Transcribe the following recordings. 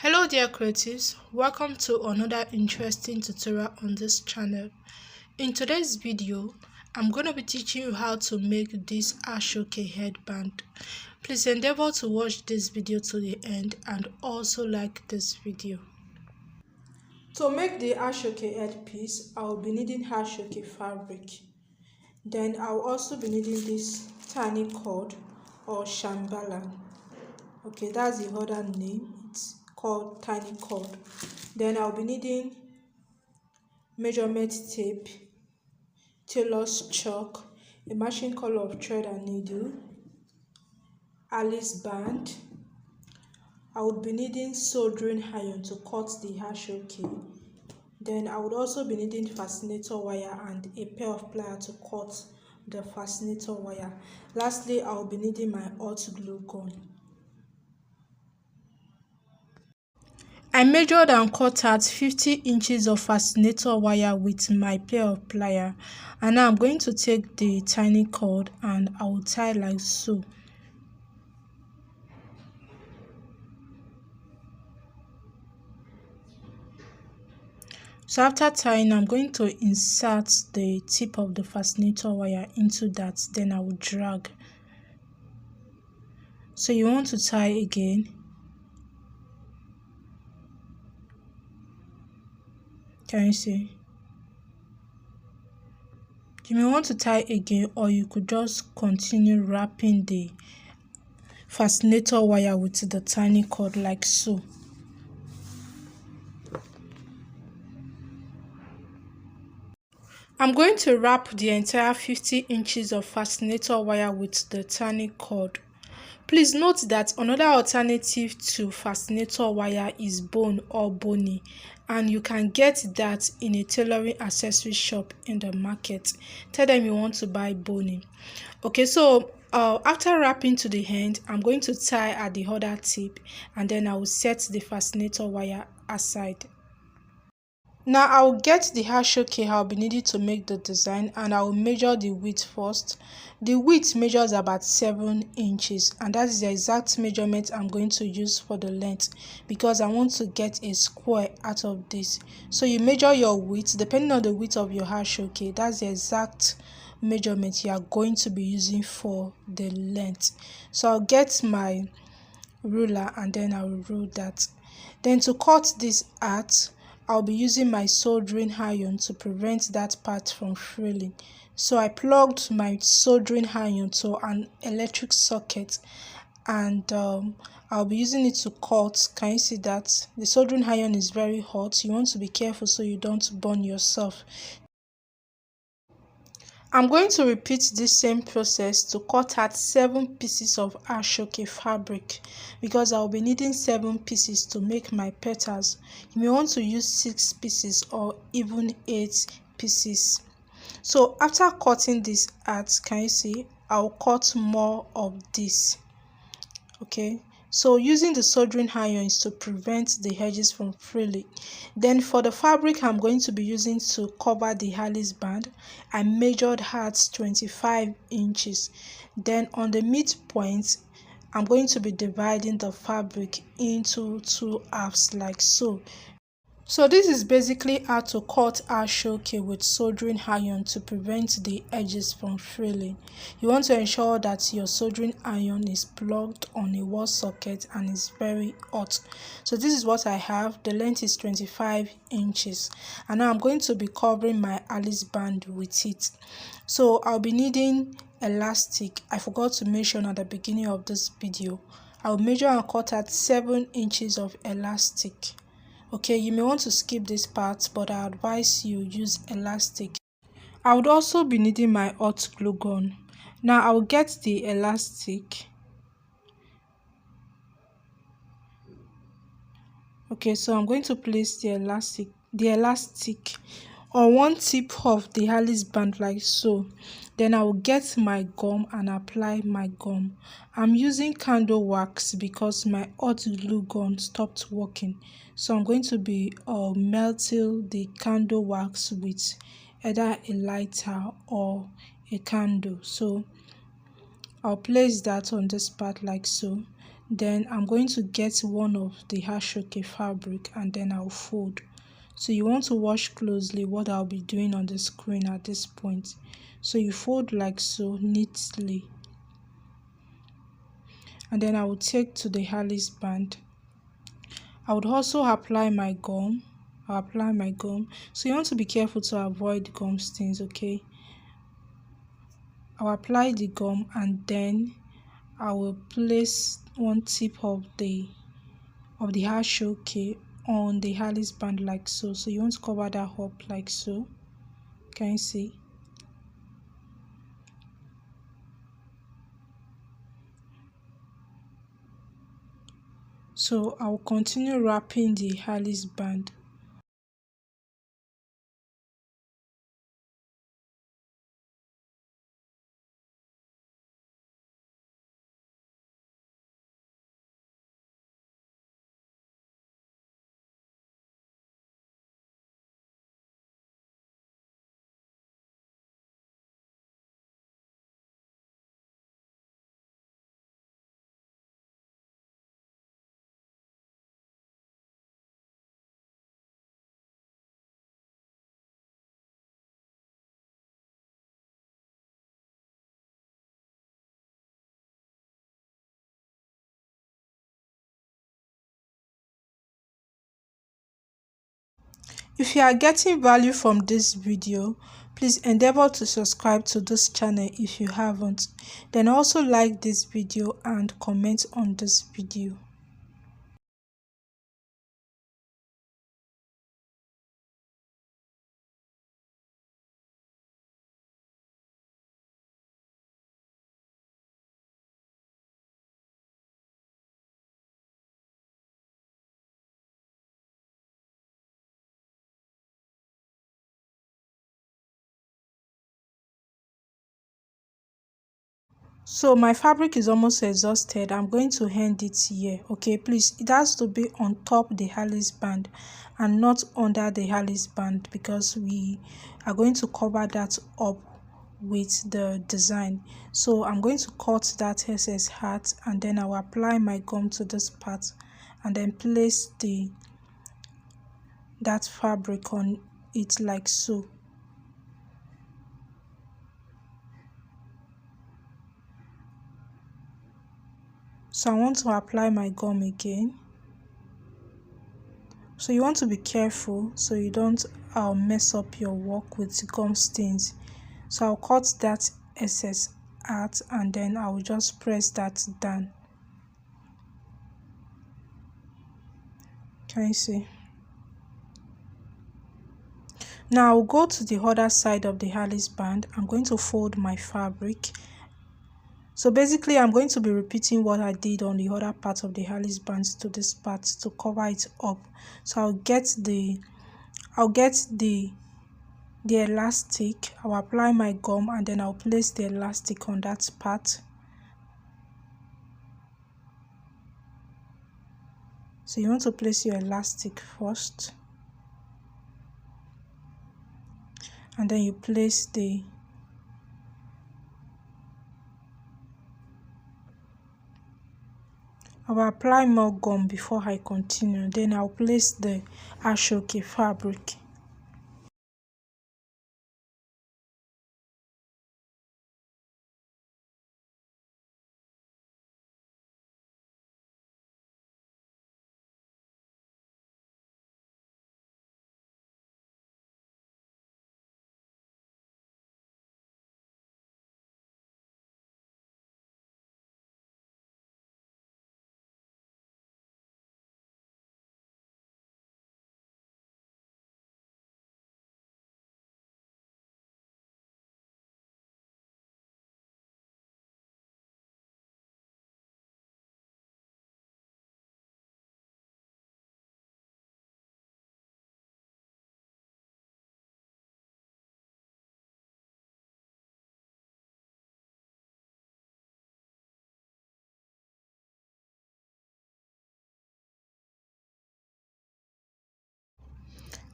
Hello dear creatives, welcome to another interesting tutorial on this channel. In today's video, I'm going to be teaching you how to make this ashoke headband. Please endeavor to watch this video to the end and also like this video. To make the ashoke headpiece, I will be needing ashoke fabric. Then I will also be needing this tiny cord or shambala. Okay, that's the other name. It's called tiny cord. Then I'll be needing measurement tape, Tailors chalk, a matching color of thread and needle, Alice band. I would be needing soldering iron to cut the ashoke. Then I would also be needing fascinator wire and a pair of pliers to cut the fascinator wire. Lastly, I will be needing my hot glue gun. I measured and cut out 50 inches of fascinator wire with my pair of pliers, and now I'm going to take the tiny cord and I will tie like so. So after tying, I'm going to insert the tip of the fascinator wire into that, then I will drag. So you want to tie again. Can you see? You may want to tie again, or you could just continue wrapping the fascinator wire with the tiny cord like so. I'm going to wrap the entire 50 inches of fascinator wire with the tiny cord. Please note that another alternative to fascinator wire is bone or bony, and you can get that in a tailoring accessory shop in the market. Tell them you want to buy bony. Okay, so after wrapping to the end, I'm going to tie at the other tip, and then I will set the fascinator wire aside. Now I will get the ashoke I'll be needing to make the design, and I will measure the width first. The width measures about 7 inches, and that is the exact measurement I'm going to use for the length because I want to get a square out of this. So you measure your width depending on the width of your ashoke. That's the exact measurement you are going to be using for the length. So I'll get my ruler and then I will rule that. Then to cut this out, I'll be using my soldering iron to prevent that part from failing. So I plugged my soldering iron to an electric socket, and I'll be using it to cut. Can you see that? The soldering iron is very hot. You want to be careful so you don't burn yourself. I'm going to repeat this same process to cut out 7 pieces of ashoke fabric because I'll be needing 7 pieces to make my petals. You may want to use 6 pieces or even 8 pieces. So after cutting this out, can you see, I'll cut more of this. Okay, so using the soldering iron is to prevent the edges from frilling. Then for the fabric I'm going to be using to cover the Alice band, I measured out 25 inches. Then on the midpoint, I'm going to be dividing the fabric into 2 halves like so. So this is basically how to cut ashoke with soldering iron to prevent the edges from failing. You want to ensure that your soldering iron is plugged on a wall socket and is very hot. So this is what I have. The length is 25 inches, and now I'm going to be covering my Alice band with it. So I'll be needing elastic. I forgot to mention at the beginning of this video. I'll measure and cut out 7 inches of elastic. Okay, you may want to skip this part, but I advise you use elastic. I would also be needing my hot glue gun. Now I will get the elastic. Okay, so I'm going to place the elastic on one tip of the Alice band like so. Then I will get my gum and apply my gum. I'm using candle wax because my hot glue gun stopped working. So I'm going to be melting the candle wax with either a lighter or a candle. So I'll place that on this part like so. Then I'm going to get one of the ashoke fabric and then I'll fold. So you want to watch closely what I'll be doing on the screen at this point. So you fold like so neatly, and then I will take to the Alice band. I would also apply my gum. I'll apply my gum. So you want to be careful to avoid gum stains, okay? I'll apply the gum and then I will place one tip of the ashoke on the Alice band like so. So you want to cover that up like so. Can you see? So I'll continue wrapping the Alice band. If you are getting value from this video, please endeavor to subscribe to this channel if you haven't. Then also like this video and comment on this video. So my fabric is almost exhausted. I'm going to end it here. Okay, please, it has to be on top the Alice band and not under the Alice band, because we are going to cover that up with the design. So I'm going to cut that SS hat and then I'll apply my gum to this part and then place that fabric on it like so. So I want to apply my gum again. So you want to be careful so you don't mess up your work with gum stains. So I'll cut that excess out and then I'll just press that down. Can you see? Now I'll go to the other side of the Alice band. I'm going to fold my fabric. So basically I'm going to be repeating what I did on the other part of the Alice band to this part to cover it up. So I'll get the elastic, I'll apply my gum and then I'll place the elastic on that part. So you want to place your elastic first and then you place I will apply more gum before I continue. Then I'll place the ashoke fabric.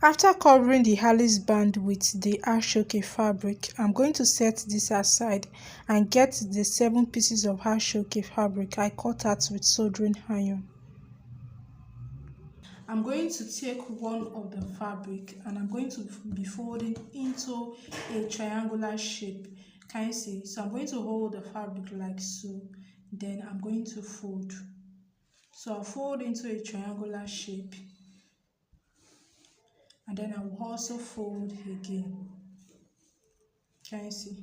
After covering the Alice band with the Aso Oke fabric, I'm going to set this aside and get the 7 pieces of Aso Oke fabric I cut out with soldering iron. I'm going to take one of the fabric and I'm going to be folding into a triangular shape. Can you see? So I'm going to hold the fabric like so, then I'm going to fold. So I'll fold into a triangular shape and then I will also fold again. Can you see?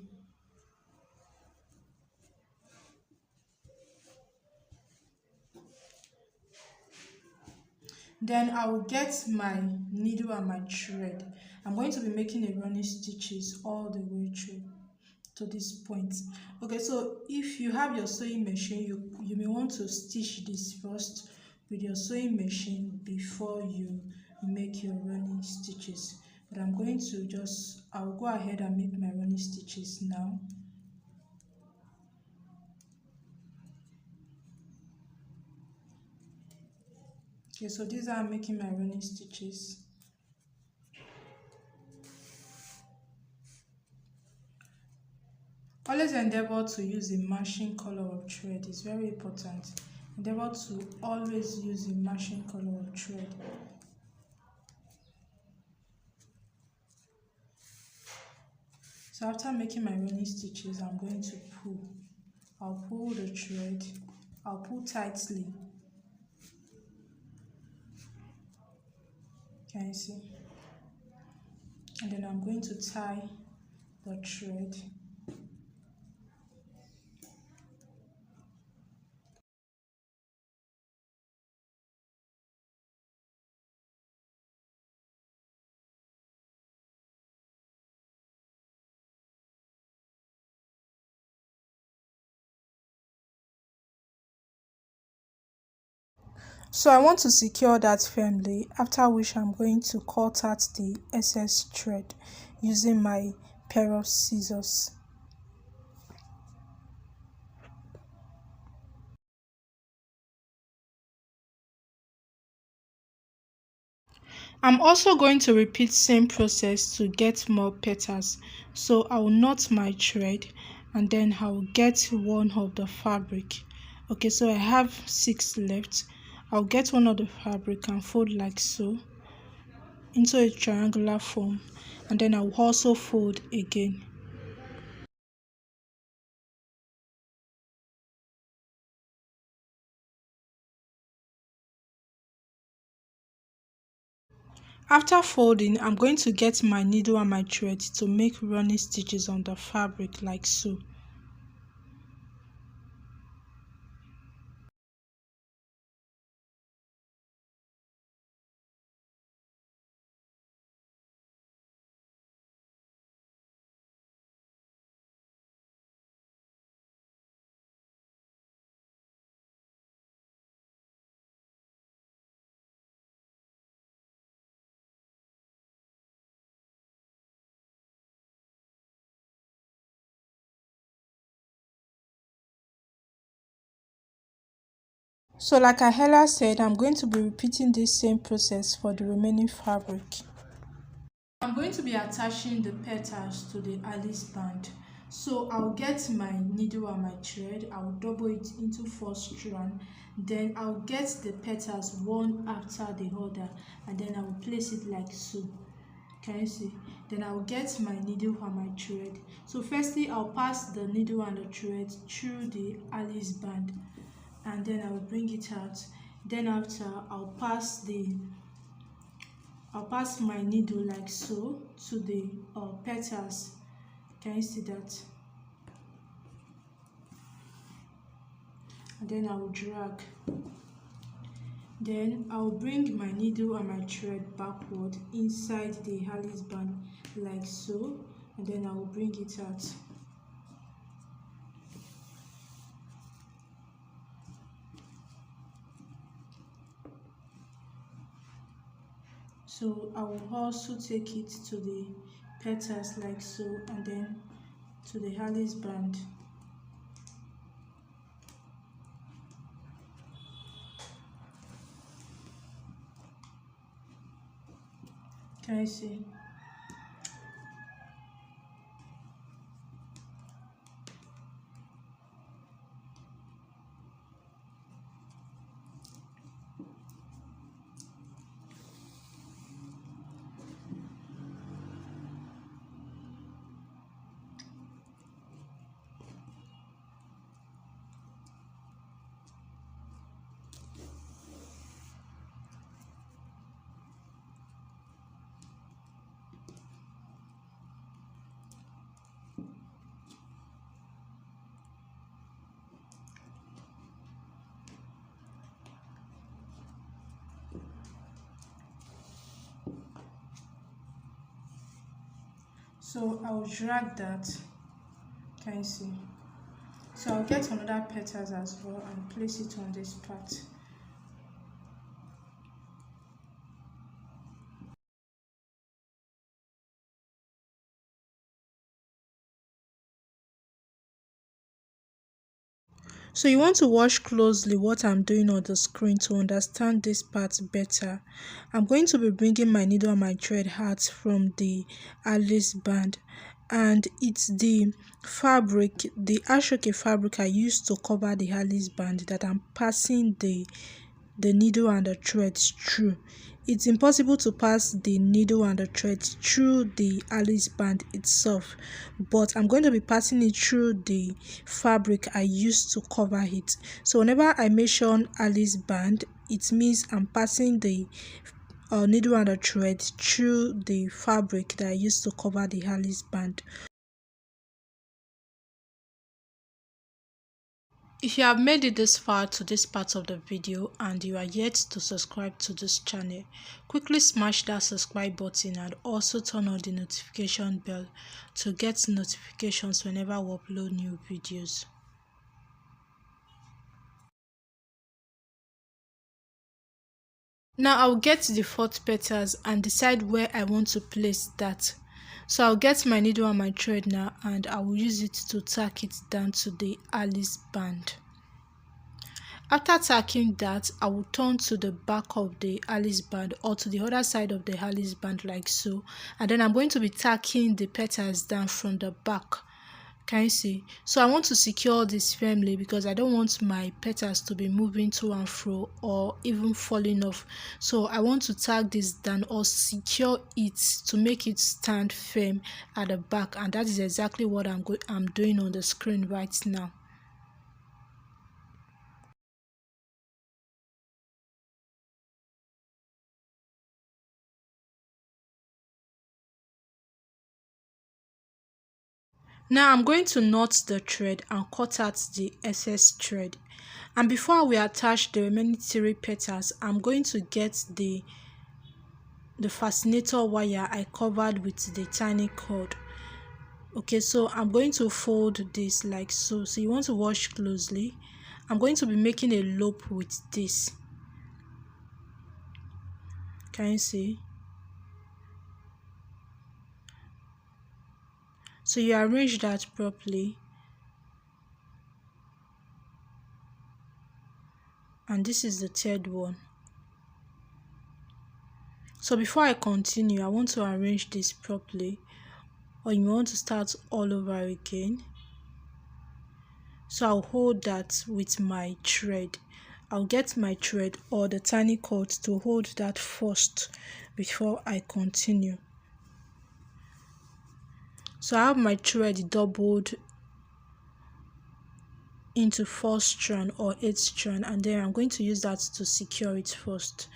Then I will get my needle and my thread. I'm going to be making a running stitches all the way through to this point. Okay, so if you have your sewing machine, you may want to stitch this first with your sewing machine before you make your running stitches. But I'm going to I'll go ahead and make my running stitches now. Okay, so these are making my running stitches. Always endeavor to use a matching color of thread. It's very important. Endeavor to always use a matching color of thread. So after making my running stitches, I'm going to pull. I'll pull the thread. I'll pull tightly. Can you see? And then I'm going to tie the thread. So I want to secure that firmly, after which I'm going to cut out the excess thread using my pair of scissors. I'm also going to repeat same process to get more petals. So I will knot my thread and then I will get one of the fabric. Okay, so I have 6 left. I'll get one of the fabric and fold like so into a triangular form, and then I'll also fold again. After folding, I'm going to get my needle and my thread to make running stitches on the fabric like so. So like I earlier said, I'm going to be repeating this same process for the remaining fabric. I'm going to be attaching the petals to the Alice band. So I'll get my needle and my thread, I'll double it into 4 strands, then I'll get the petals one after the other, and then I will place it like so. Can you see? Then I'll get my needle and my thread. So firstly, I'll pass the needle and the thread through the Alice band, and then I'll bring it out. Then after, I'll pass my needle like so to the petals. Can you see that? And then I will drag. Then I'll bring my needle and my thread backward inside the Alice band like so, and then I will bring it out. So I will also take it to the petals like so, and then to the Alice band. Can you see? So I'll drag that. Can you see? So I'll get another petals as well and place it on this part. So you want to watch closely what I'm doing on the screen to understand this part better. I'm going to be bringing my needle and my thread out from the Alice band, and it's the fabric, the Aso Oke fabric I used to cover the Alice band, that I'm passing the needle and the threads through. It's impossible to pass the needle and the threads through the Alice band itself, but I'm going to be passing it through the fabric I used to cover it. So whenever I mention Alice band, it means I'm passing the needle and the thread through the fabric that I used to cover the Alice band. If you have made it this far to this part of the video and you are yet to subscribe to this channel, quickly smash that subscribe button and also turn on the notification bell to get notifications whenever we upload new videos. Now I'll get the fourth petals and decide where I want to place that. So I'll get my needle and my thread now, and I will use it to tack it down to the Alice band. After tacking that, I will turn to the back of the Alice band or to the other side of the Alice band like so, and then I'm going to be tacking the petals down from the back. Can you see? So I want to secure this firmly because I don't want my petals to be moving to and fro or even falling off. So I want to tag this down or secure it to make it stand firm at the back, and that is exactly what I'm doing on the screen right now. Now I'm going to knot the thread and cut out the excess thread. And before we attach the remaining 3 petals, I'm going to get the fascinator wire I covered with the tiny cord. Okay, so I'm going to fold this like so. So you want to watch closely. I'm going to be making a loop with this. Can you see? So you arrange that properly. And this is the third one. So before I continue, I want to arrange this properly, or you want to start all over again. So I'll hold that with my thread. I'll get my thread or the tiny cord to hold that first before I continue. So I have my thread doubled into 4 strand or 8 strand, and then I'm going to use that to secure it first.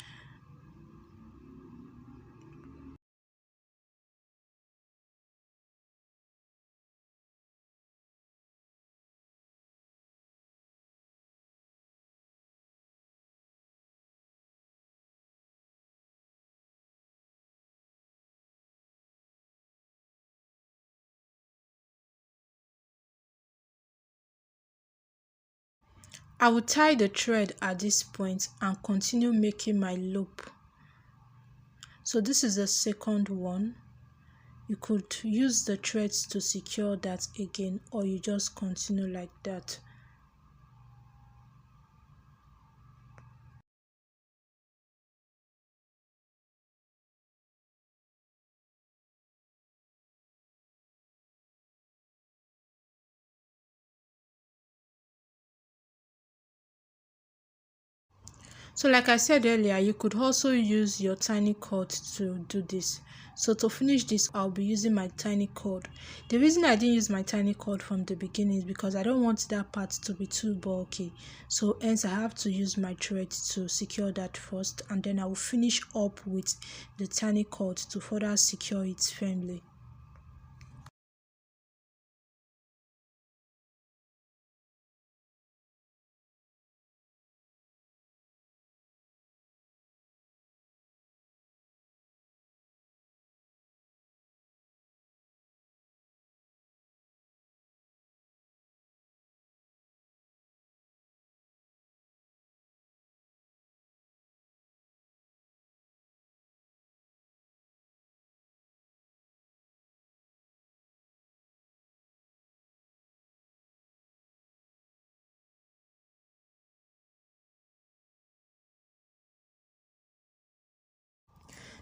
I will tie the thread at this point and continue making my loop. So this is the second one. You could use the threads to secure that again, or you just continue like that. So like I said earlier, you could also use your tiny cord to do this. So to finish this, I'll be using my tiny cord. The reason I didn't use my tiny cord from the beginning is because I don't want that part to be too bulky. So hence I have to use my thread to secure that first, and then I will finish up with the tiny cord to further secure it firmly.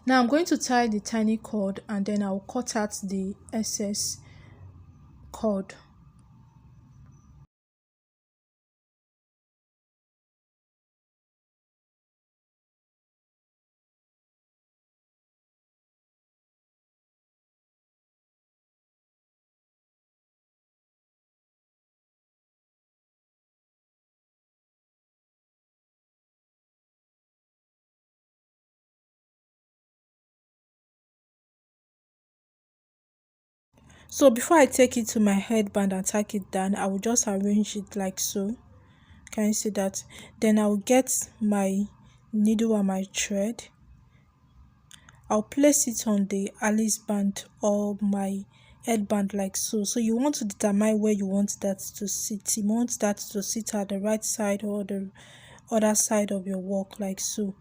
Now I'm going to tie the tiny cord, and then I'll cut out the excess cord. So before I take it to my headband and tack it down, I will just arrange it like so. Can you see that? Then I'll get my needle and my thread. I'll place it on the Alice band or my headband like so. So you want to determine where you want that to sit. You want that to sit at the right side or the other side of your work like so.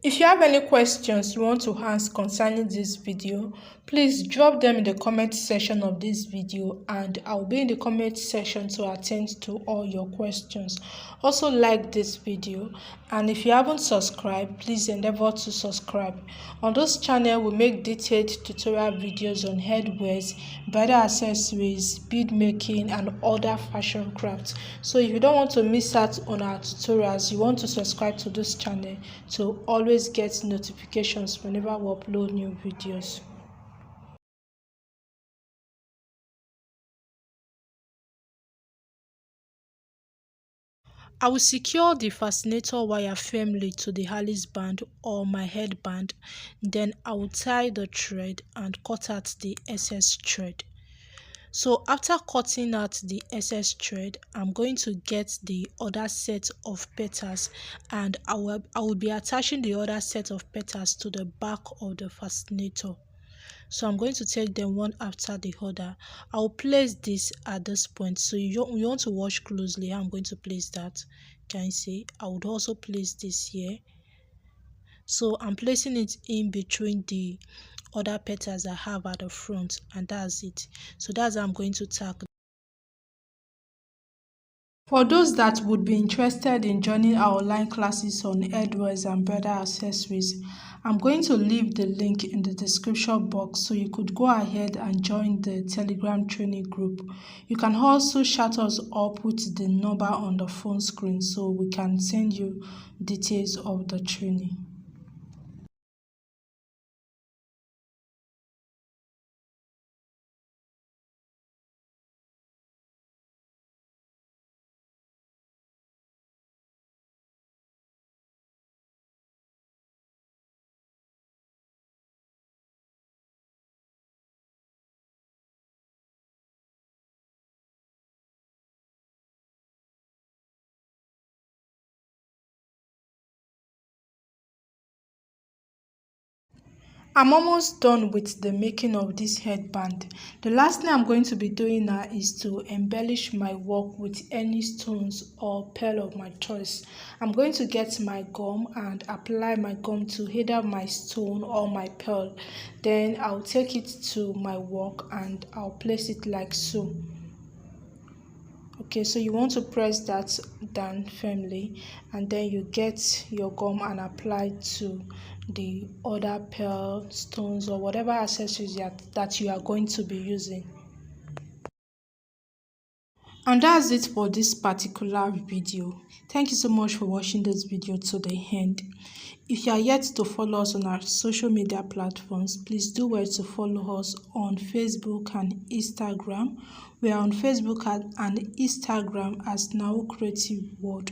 If you have any questions you want to ask concerning this video, please drop them in the comment section of this video, and I'll be in the comment section to attend to all your questions. Also like this video, and if you haven't subscribed, please endeavor to subscribe. On this channel we make detailed tutorial videos on headwears, bridal accessories, bead making and other fashion crafts. So if you don't want to miss out on our tutorials, you want to subscribe to this channel to always get notifications whenever we upload new videos. I will secure the fascinator wire firmly to the Alice band or my headband. Then I will tie the thread and cut out the excess thread. So after cutting out the excess thread, I'm going to get the other set of petals, and I will be attaching the other set of petals to the back of the fascinator. So I'm going to take them one after the other. I'll place this at this point, so you want to watch closely how I'm going to place that. Can you see? I would also place this here. So I'm placing it in between the other petals I have at the front, and that's it. So that's how I'm going to tack. For those that would be interested in joining our online classes on headwears and bridal accessories, I'm going to leave the link in the description box so you could go ahead and join the Telegram training group. You can also chat us up with the number on the phone screen so we can send you details of the training. I'm almost done with the making of this headband. The last thing I'm going to be doing now is to embellish my work with any stones or pearl of my choice. I'm going to get my gum and apply my gum to either my stone or my pearl. Then I'll take it to my work and I'll place it like so. Okay, so you want to press that down firmly and then you get your gum and apply to the other pearl, stones or whatever accessories that you are going to be using. And that's it for this particular video. Thank you so much for watching this video to the end. If you are yet to follow us on our social media platforms, please do well to follow us on Facebook and Instagram. We are on Facebook and Instagram as Now Creative World.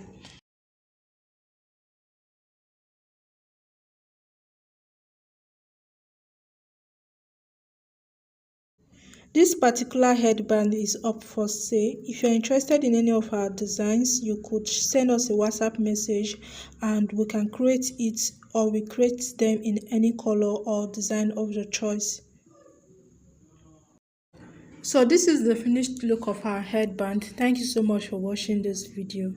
This particular headband is up for sale. If you're interested in any of our designs, you could send us a WhatsApp message and we can create it, or we create them in any color or design of your choice. So this is the finished look of our headband. Thank you so much for watching this video.